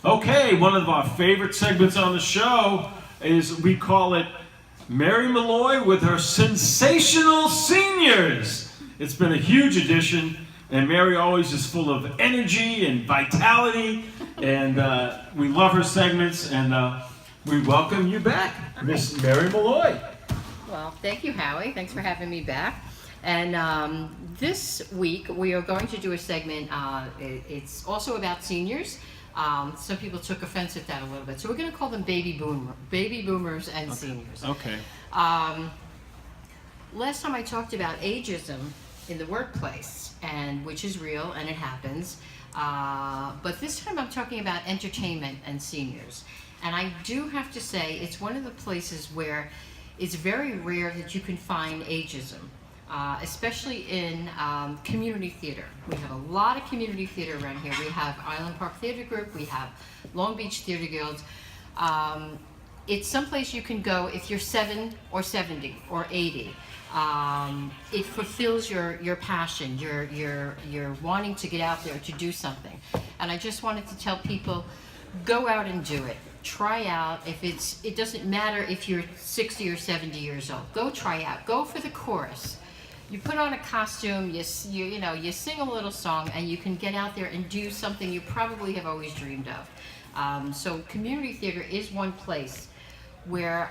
Okay, one of our favorite segments on the show is we call it Mary Malloy with her sensational seniors. It's been a huge addition, and Mary always is full of energy and vitality, and we love her segments, and we welcome you back, Miss Mary Malloy. Well, thank you, Howie. Thanks for having me back. And this week we are going to do a segment. It's also about seniors. Some people took offense at that a little bit, so we're going to call them baby boomers, and okay. seniors. Okay. Last time I talked about ageism in the workplace, and which is real and it happens. But this time I'm talking about entertainment and seniors. And I do have to say it's one of the places where it's very rare that you can find ageism. Especially in community theater. We have a lot of community theater around here. We have Island Park Theater Group, we have Long Beach Theater Guild. It's someplace you can go if you're 7 or 70 or 80. It fulfills your passion, you're wanting to get out there to do something. And I just wanted to tell people, go out and do it. Try out. It doesn't matter if you're 60 or 70 years old. Go try out. Go for the chorus. You put on a costume, you sing a little song, and you can get out there and do something you probably have always dreamed of. So community theater is one place where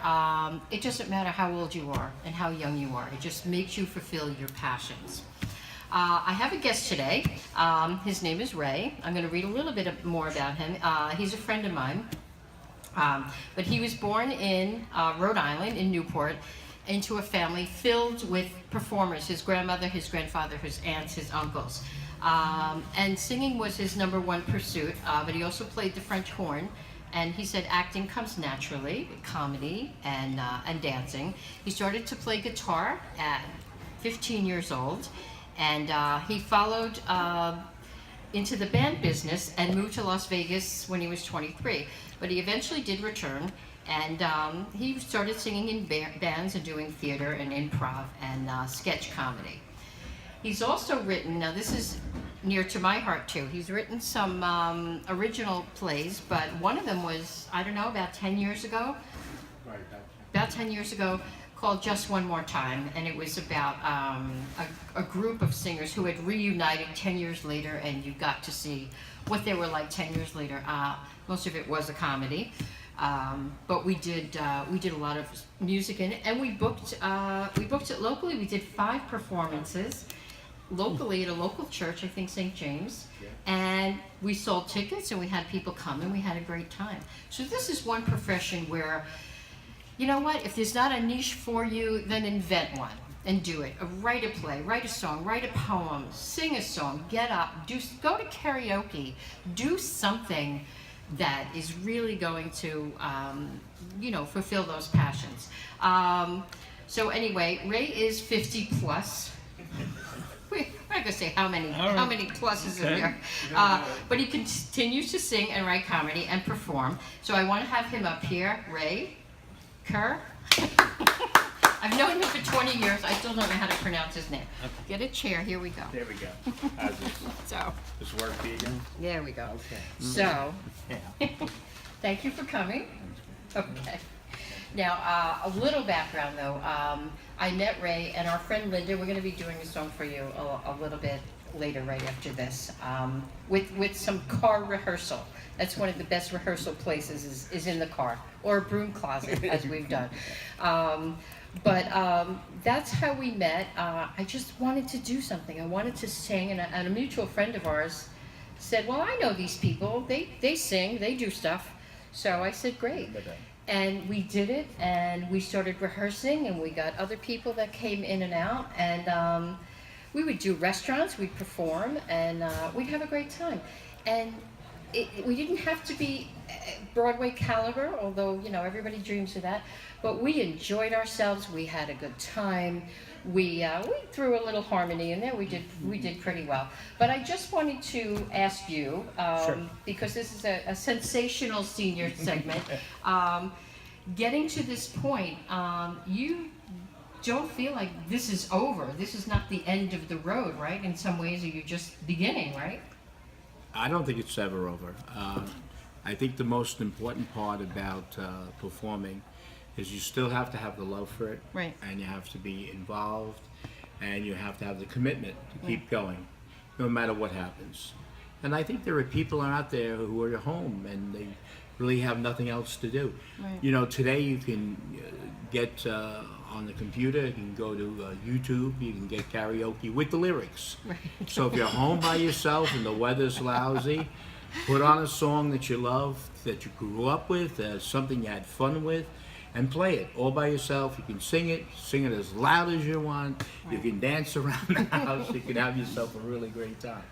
it doesn't matter how old you are and how young you are. It just makes you fulfill your passions. I have a guest today. His name is Ray. I'm going to read a little bit more about him. He's a friend of mine. But he was born in Rhode Island, in Newport, into a family filled with performers, his grandmother, his grandfather, his aunts, his uncles. And singing was his number one pursuit, but he also played the French horn. And he said acting comes naturally, comedy and dancing. He started to play guitar at 15 years old, and he followed into the band business and moved to Las Vegas when he was 23. But he eventually did return, and he started singing in bands and doing theater and improv and sketch comedy. He's also written, now this is near to my heart too, he's written some original plays, but one of them was, I don't know, about 10 years ago? Right, about 10 years ago, called Just One More Time, and it was about a group of singers who had reunited 10 years later, and you got to see what they were like 10 years later. Most of it was a comedy. But we did a lot of music in it, and we booked it locally. We did 5 performances locally at a local church, I think St. James, and we sold tickets and we had people come and we had a great time. So this is one profession where, you know what, if there's not a niche for you, then invent one and do it. Write a play, write a song, write a poem, sing a song, get up, go to karaoke, do something that is really going to, fulfill those passions. So anyway, Ray is 50 plus. We're not gonna say how many pluses are there, but he continues to sing and write comedy and perform. So I want to have him up here, Ray Kerr. I've known him for 20 years. I still don't know how to pronounce his name. Okay. Get a chair. Here we go. There we go. How's this? So. This work vegan? There we go. Okay. So. Yeah. Thank you for coming. Okay. Now, a little background though. I met Ray and our friend Linda. We're going to be doing a song for you a little bit later, right after this, with some car rehearsal. That's one of the best rehearsal places is in the car, or a broom closet, as we've done. But that's how we met. I just wanted to do something. I wanted to sing, and a mutual friend of ours said, well, I know these people. They sing, they do stuff. So I said, great. And we did it, and we started rehearsing, and we got other people that came in and out, and we would do restaurants, we'd perform, and we'd have a great time. And we didn't have to be Broadway caliber, although, everybody dreams of that, but we enjoyed ourselves, we had a good time, we threw a little harmony in there, we did pretty well. But I just wanted to ask you, Sure. because this is a sensational senior segment, getting to this point, you don't feel like this is over, this is not the end of the road, right? In some ways, are you just beginning, right? I don't think it's ever over. I think the most important part about performing is you still have to have the love for it, Right. and you have to be involved, and you have to have the commitment to keep going, no matter what happens. And I think there are people out there who are at home and they really have nothing else to do. Right. You know, today you can get on the computer, you can go to YouTube, you can get karaoke with the lyrics. Right. So if you're home by yourself and the weather's lousy, put on a song that you love, that you grew up with, something you had fun with, and play it all by yourself. You can sing it as loud as you want. You can dance around the house. You can have yourself a really great time.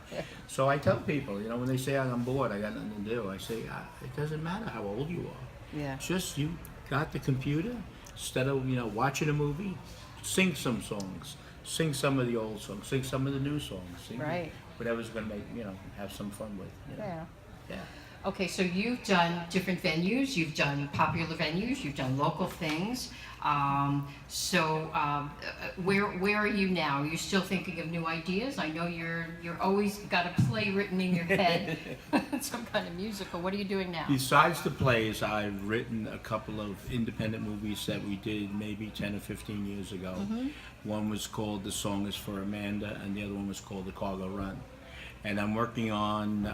So I tell people, you know, when they say I'm bored, I got nothing to do, I say it doesn't matter how old you are. Yeah. Just you got the computer, instead of, you know, watching a movie, sing some songs. Sing some of the old songs. Sing some of the new songs. Sing Right. whatever's going to make, you know, have some fun with. You know? Yeah. Yeah. Okay, so you've done different venues, you've done popular venues, you've done local things. Where are you now? Are you still thinking of new ideas? I know you're always got a play written in your head, some kind of musical. What are you doing now? Besides the plays, I've written a couple of independent movies that we did maybe 10 or 15 years ago. One was called The Song Is for Amanda, and the other one was called The Cargo Run. And I'm working on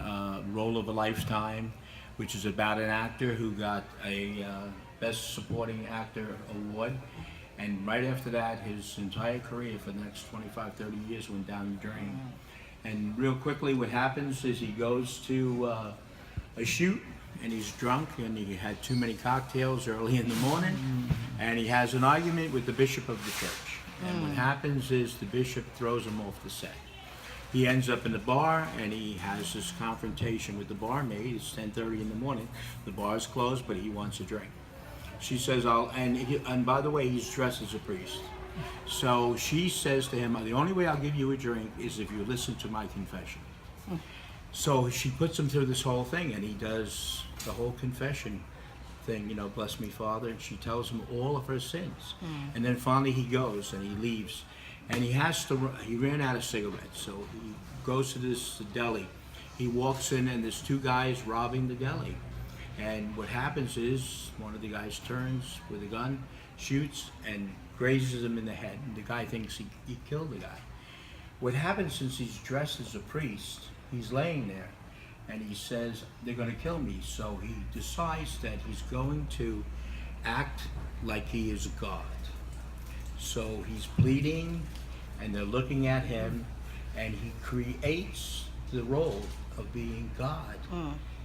Role of a Lifetime, which is about an actor who got a Best Supporting Actor award. And right after that, his entire career for the next 25, 30 years went down the drain. And real quickly, what happens is he goes to a shoot, and he's drunk, and he had too many cocktails early in the morning, and he has an argument with the bishop of the church. And what happens is the bishop throws him off the set. He ends up in the bar, and he has this confrontation with the barmaid. It's 10:30 in the morning. The bar's closed, but he wants a drink. She says, and by the way, he's dressed as a priest. So she says to him, the only way I'll give you a drink is if you listen to my confession. So she puts him through this whole thing, and he does the whole confession thing, you know, bless me, Father, and she tells him all of her sins. And then finally he goes, and he leaves. And he ran out of cigarettes, so he goes to this deli. He walks in, and there's two guys robbing the deli. And what happens is, one of the guys turns with a gun, shoots, and grazes him in the head. And the guy thinks he killed the guy. What happens, since he's dressed as a priest, he's laying there, and he says, they're going to kill me. So he decides that he's going to act like he is God. So he's bleeding, and they're looking at him, and he creates the role of being God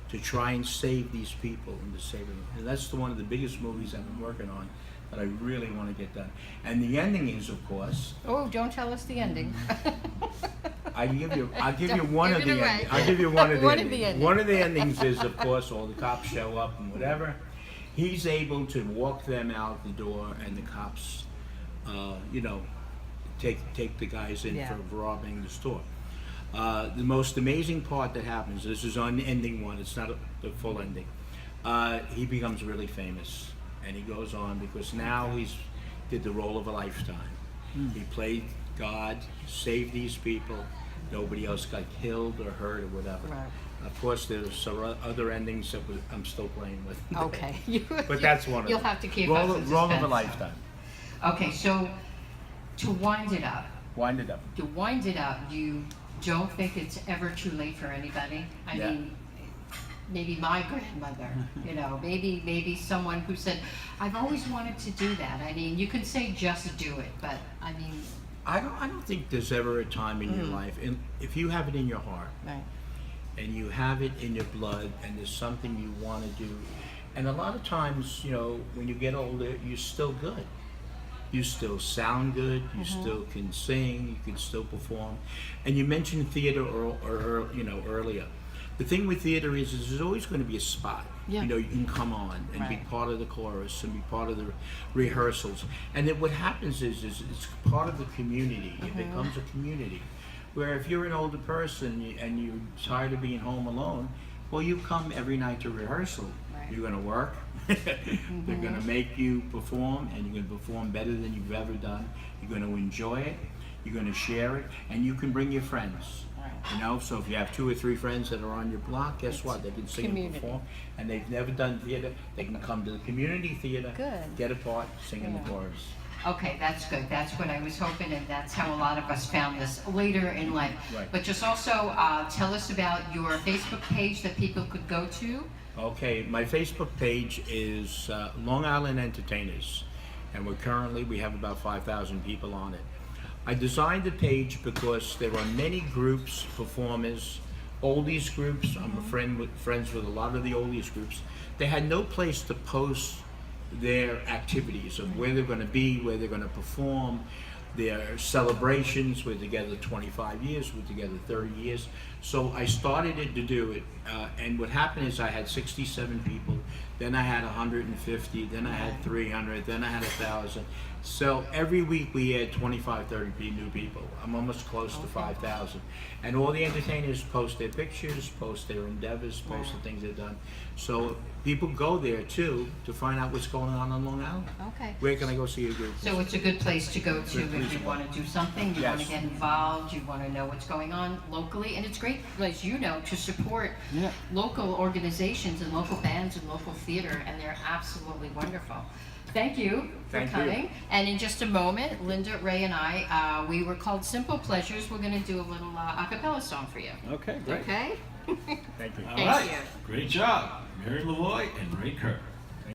to try and save these people and to save them. And that's one of the biggest movies I've been working on that I really want to get done. And the ending is, of course, Oh, don't tell us the ending. I'll give you one of Give it the away. endings. I'll give you one of the One of endings. the endings. One of the endings is, of course, all the cops show up and whatever. He's able to walk them out the door, and the cops, take the guys in Yeah. for robbing the store. The most amazing part that happens, this is on ending one, it's not the full ending. He becomes really famous, and he goes on because now he's did the role of a lifetime. He played God, saved these people. Nobody else got killed or hurt or whatever. Right. Of course, there's some other endings that I'm still playing with. Okay. But that's one of You'll them. have to keep Role us in of a suspense. lifetime. Okay, so to wind it up, Wind it up. you don't think it's ever too late for anybody? I Yeah. mean, maybe my grandmother, maybe someone who said, I've always wanted to do that. I mean, you could say just do it, but I mean, I don't think there's ever a time in your life, and if you have it in your heart, right. and you have it in your blood, and there's something you want to do, and a lot of times, when you get older, you're still good. You still sound good. You still can sing. You can still perform. And you mentioned theater earlier. The thing with theater is there's always going to be a spot. Yeah. You can come on and be Right. part of the chorus and be part of the rehearsals. And then what happens is it's part of the community. It becomes a community. Where if you're an older person and you're tired of being home alone, well, you come every night to rehearsal. Right. You're going to work. They're going to make you perform, and you're going to perform better than you've ever done. You're going to enjoy it. You're going to share it, and you can bring your friends. Right. You know, so if you have 2 or 3 friends that are on your block, guess what? They can sing and community. perform, and they've never done theater. They can come to the community theater, Good. get a part, sing in the Yeah. chorus. Okay, that's good. That's what I was hoping, and that's how a lot of us found this later in life. Right. But just also tell us about your Facebook page that people could go to. Okay, my Facebook page is Long Island Entertainers, and we have about 5,000 people on it. I designed the page because there are many groups, performers, oldies groups. I'm friends with a lot of the oldies groups. They had no place to post their activities of where they're going to be, where they're going to perform, their celebrations. We're together 25 years, we're together 30 years. So I started it to do it, and what happened is I had 67 people, then I had 150, then I had 300, then I had 1,000. So every week we add 25, 30 new people. I'm almost close to 5,000. And all the entertainers post their pictures, post their endeavors, post the things they've done. So people go there too to find out what's going on Long Island. Okay. Where can I go see a group? So it's a good place to go to Good place if you to want to do something, you want to Yes. get involved, you want to know what's going on locally, and it's great, as you know, to support local organizations and local bands and local theater, and they're absolutely wonderful. Thank you for Thank you. coming. And in just a moment, Linda, Ray, and I, we were called Simple Pleasures. We're going to do a little a cappella song for you. Okay, great. Okay? Thank you. All Thank right. you. Great job, Mary Malloy and Ray Kerr.